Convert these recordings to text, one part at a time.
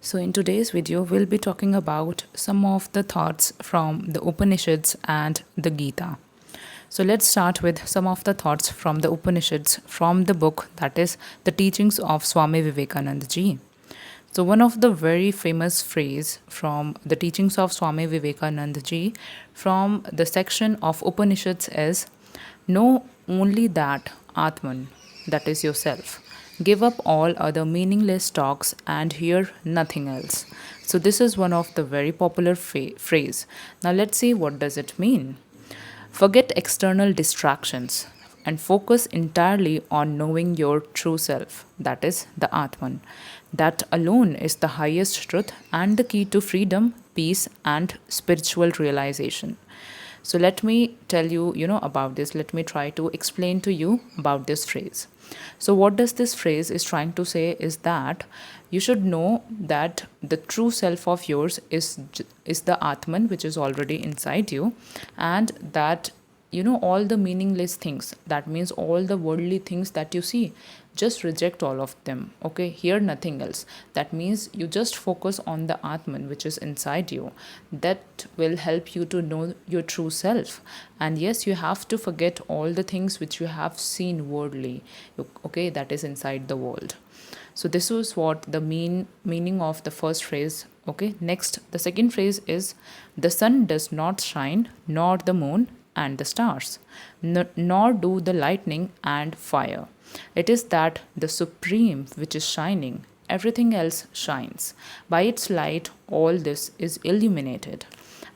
So, in today's video, we'll be talking about some of the thoughts from the Upanishads and the Gita. So, let's start with some of the thoughts from the Upanishads from the book that is the Teachings of Swami Vivekananda ji. So, one of the very famous phrase from the Teachings of Swami Vivekananda ji from the section of Upanishads is know only that Atman, that is yourself. Give up all other meaningless talks and hear nothing else. So this is one of the very popular phrase. Now let's see what does it mean. Forget external distractions and focus entirely on knowing your true self, that is the Atman. That alone is the highest truth and the key to freedom, peace, and spiritual realization. So let me tell you, about this. Let me try to explain to you about this phrase. So what does this phrase is trying to say is that you should know that the true self of yours is the Atman which is already inside you, and that all the meaningless things, that means all the worldly things that you see, just reject all of them. Okay, hear nothing else. That means you just focus on the Atman which is inside you. That will help you to know your true self. And yes, you have to forget all the things which you have seen worldly, okay, that is inside the world. So this was what the meaning of the first phrase. Okay, next the second phrase is the sun does not shine, nor the moon and the stars, nor do the lightning and fire. It is that the supreme which is shining, everything else shines. By its light, all this is illuminated.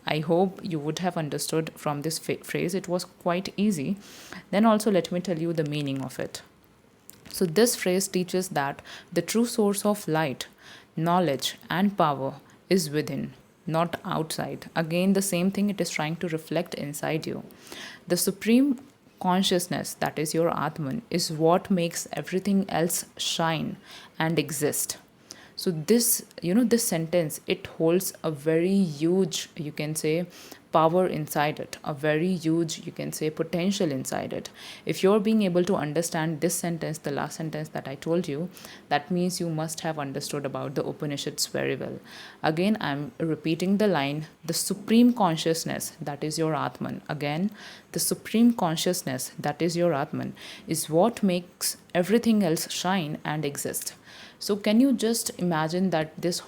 I hope you would have understood from this phrase. It was quite easy. Then also let me tell you the meaning of it. So, this phrase teaches that the true source of light, knowledge, and power is within, not outside. Again, the same thing, it is trying to reflect inside you. The supreme consciousness, that is your Atman, is what makes everything else shine and exist. So this sentence, it holds a very huge, you can say, power inside it, a very huge, you can say, potential inside it. If you're being able to understand this sentence, the last sentence that I told you, that means you must have understood about the Upanishads very well. Again, I'm repeating the line, the supreme consciousness, that is your Atman. Again, the supreme consciousness, that is your Atman, is what makes everything else shine and exist. So can you just imagine that this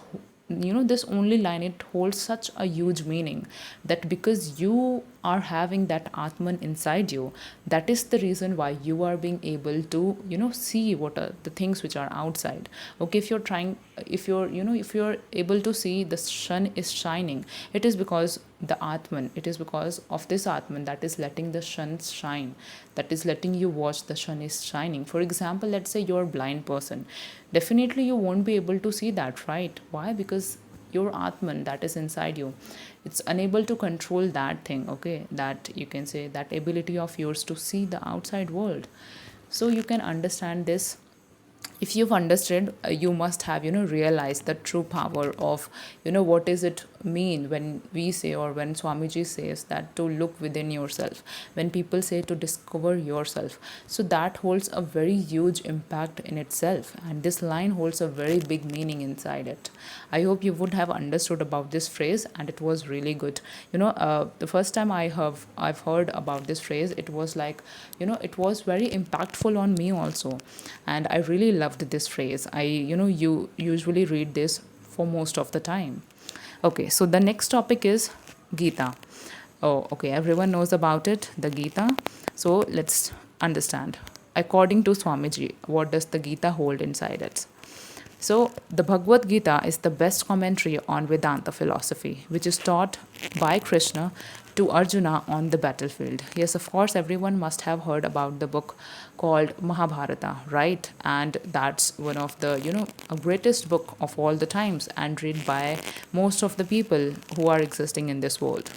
only line, it holds such a huge meaning, that because you are having that Atman inside you, that is the reason why you are being able to see what are the things which are outside. Okay, if you're able to see the sun is shining, it is because the Atman, it is because of this Atman that is letting the sun shine, that is letting you watch the sun is shining. For example, let's say you're a blind person, definitely you won't be able to see that, right? Why? Because your Atman that is inside you, it's unable to control that thing, okay, that you can say, that ability of yours to see the outside world. So you can understand this. If you've understood, you must have realized the true power of what does it mean when we say, or when Swamiji says that to look within yourself, when people say to discover yourself. So that holds a very huge impact in itself, and this line holds a very big meaning inside it. I hope you would have understood about this phrase, and it was really good. The first time I've heard about this phrase, it was like it was very impactful on me also, and I really loved this phrase. You usually read this for most of the time. Okay, so the next topic is Gita. Oh, okay, everyone knows about it, the Gita. So let's understand. According to Swamiji, what does the Gita hold inside it? So, the Bhagavad Gita is the best commentary on Vedanta philosophy, which is taught by Krishna to Arjuna on the battlefield. Yes, of course, everyone must have heard about the book called Mahabharata, right? And that's one of the, a greatest book of all the times, and read by most of the people who are existing in this world.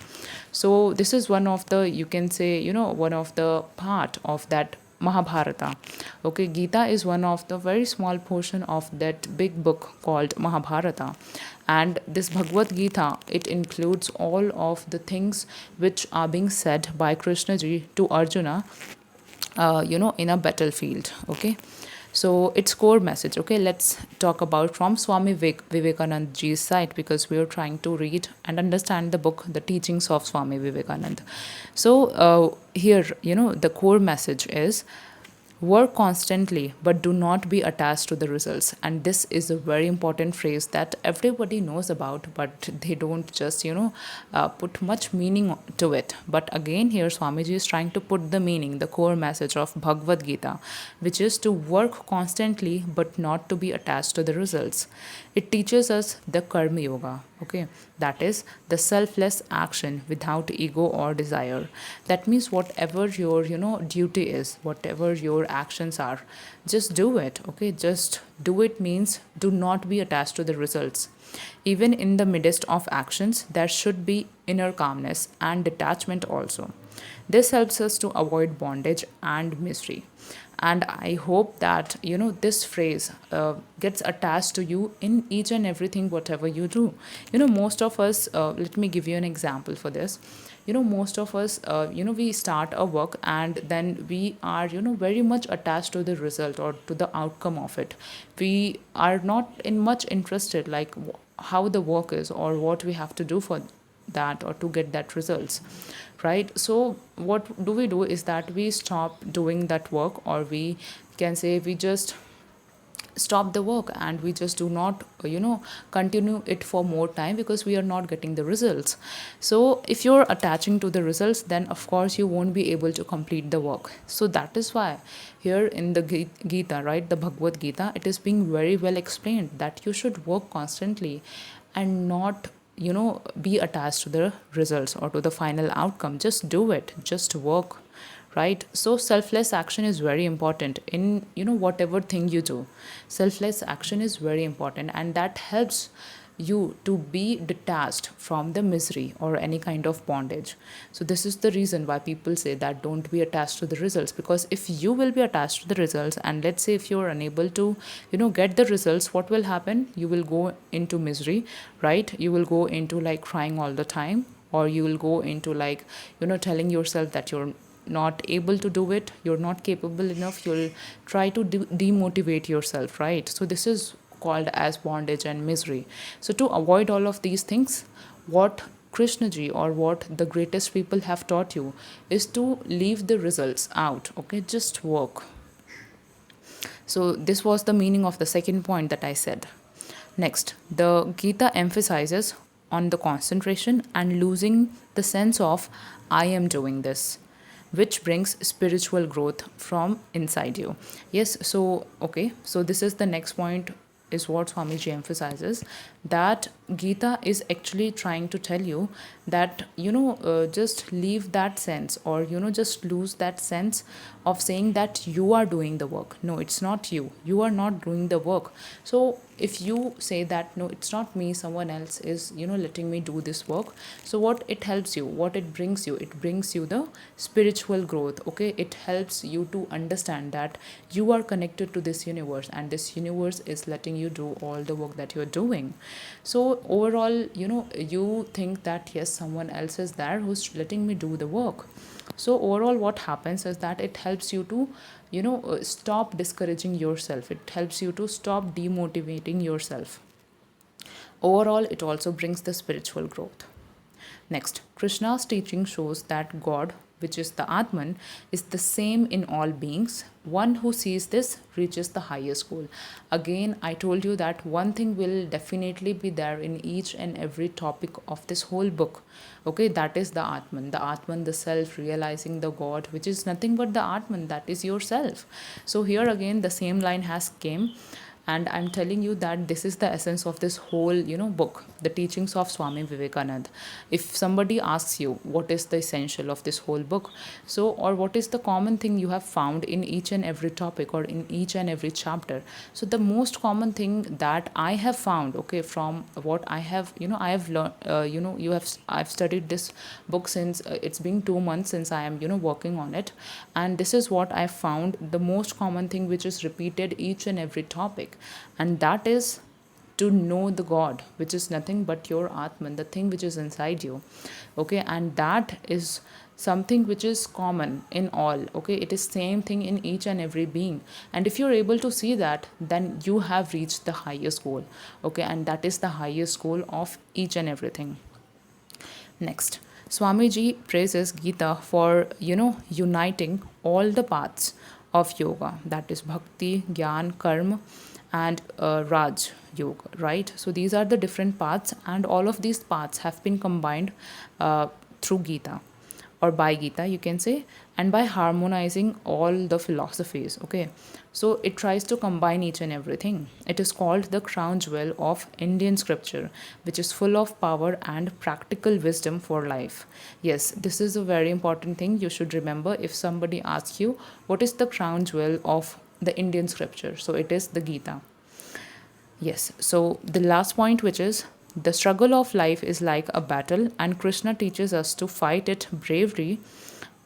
So, this is one of the, you can say, one of the part of that Mahabharata. Okay, Gita is one of the very small portion of that big book called Mahabharata. And this Bhagavad Gita, it includes all of the things which are being said by Krishna ji to Arjuna, in a battlefield. Okay. So its core message, okay, let's talk about from Swami Vivekananda ji's side, because we are trying to read and understand the book, The Teachings of Swami Vivekananda. So here, the core message is work constantly, but do not be attached to the results. And this is a very important phrase that everybody knows about, but they don't just, put much meaning to it. But again, here Swamiji is trying to put the meaning, the core message of Bhagavad Gita, which is to work constantly, but not to be attached to the results. It teaches us the Karma Yoga, okay, that is the selfless action without ego or desire. That means whatever your duty is, whatever your actions are, just do it, okay, just do it means do not be attached to the results. Even in the midst of actions, there should be inner calmness and detachment also. This helps us to avoid bondage and misery. And I hope that this phrase gets attached to you in each and everything whatever you do. Most of us, let me give you an example for this. Most of us, we start a work and then we are very much attached to the result or to the outcome of it. We are not in much interested like how the work is or what we have to do for that or to get that results, right? So what do is that we stop doing that work, or we can say we just stop the work and we just do not continue it for more time because we are not getting the results. So if you're attaching to the results, then of course you won't be able to complete the work. So that is why here in the Gita, right, the Bhagavad Gita, it is being very well explained that you should work constantly and not be attached to the results or to the final outcome. Just do it, just work, right? So selfless action is very important in whatever thing you do. Selfless action is very important, and that helps you to be detached from the misery or any kind of bondage. So this is the reason why people say that don't be attached to the results, because if you will be attached to the results and let's say if you're unable to get the results, what will happen? You will go into misery, right? You will go into like crying all the time, or you will go into like telling yourself that you're not able to do it, you're not capable enough, you'll try to demotivate yourself, right? So this is called as bondage and misery. So to avoid all of these things, what Krishna ji or what the greatest people have taught you is to leave the results out, okay, just work. So this was the meaning of the second point that I said. Next, the Gita emphasizes on the concentration and losing the sense of I am doing this, which brings spiritual growth from inside you. Yes, so okay, so this is the next point, is what Swamiji emphasizes, that Gita is actually trying to tell you that just leave that sense, or just lose that sense of saying that you are doing the work. No, it's not you, you are not doing the work. So if you say that no, it's not me, someone else is letting me do this work, so what it helps you, what it brings you, it brings you the spiritual growth, okay? It helps you to understand that you are connected to this universe and this universe is letting you do all the work that you're doing. So overall, you think that yes, someone else is there who's letting me do the work. So overall what happens is that it helps you to stop discouraging yourself, it helps you to stop demotivating yourself. Overall it also brings the spiritual growth. Next, Krishna's teaching shows that God, which is the Atman, is the same in all beings. One who sees this reaches the highest goal. Again, I told you that one thing will definitely be there in each and every topic of this whole book. Okay, that is the Atman. The Atman, the self, realizing the God, which is nothing but the Atman, that is yourself. So here again, the same line has came, and I'm telling you that this is the essence of this whole book, The Teachings of Swami Vivekananda. If somebody asks you what is the essential of this whole book, so or what is the common thing you have found in each and every topic or in each and every chapter, so the most common thing that I have found, okay, from what I have I have learned, I've studied this book since it's been 2 months since I am working on it, and this is what I found, the most common thing which is repeated each and every topic, and that is to know the God, which is nothing but your Atman, the thing which is inside you. Okay, and that is something which is common in all. Okay, it is same thing in each and every being, and if you're able to see that, then you have reached the highest goal. Okay, and that is the highest goal of each and everything. Next, Swamiji praises Gita for, uniting all the paths of yoga, that is bhakti, gyan, karma, and Raj Yoga, right? So these are the different paths, and all of these paths have been combined through Gita, or by Gita, you can say, and by harmonizing all the philosophies. Okay, so it tries to combine each and everything. It is called the crown jewel of Indian scripture, which is full of power and practical wisdom for life. Yes, this is a very important thing you should remember if somebody asks you what is the crown jewel of the Indian scripture. So it is the Gita. Yes, so the last point, which is the struggle of life is like a battle, and Krishna teaches us to fight it bravely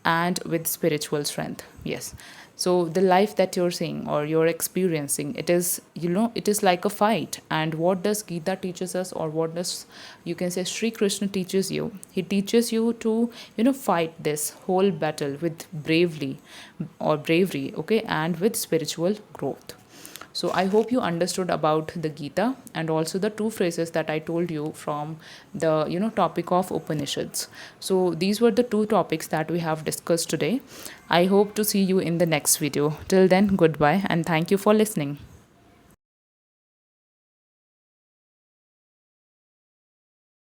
and with spiritual strength. Yes, so the life that you're seeing or you're experiencing, it is, it is like a fight. And what does Gita teaches us, or what does, you can say, Sri Krishna teaches you? He teaches you to, fight this whole battle with bravely or bravery, okay, and with spiritual growth. So I hope you understood about the Gita and also the two phrases that I told you from the, topic of Upanishads. So these were the two topics that we have discussed today. I hope to see you in the next video. Till then, goodbye and thank you for listening.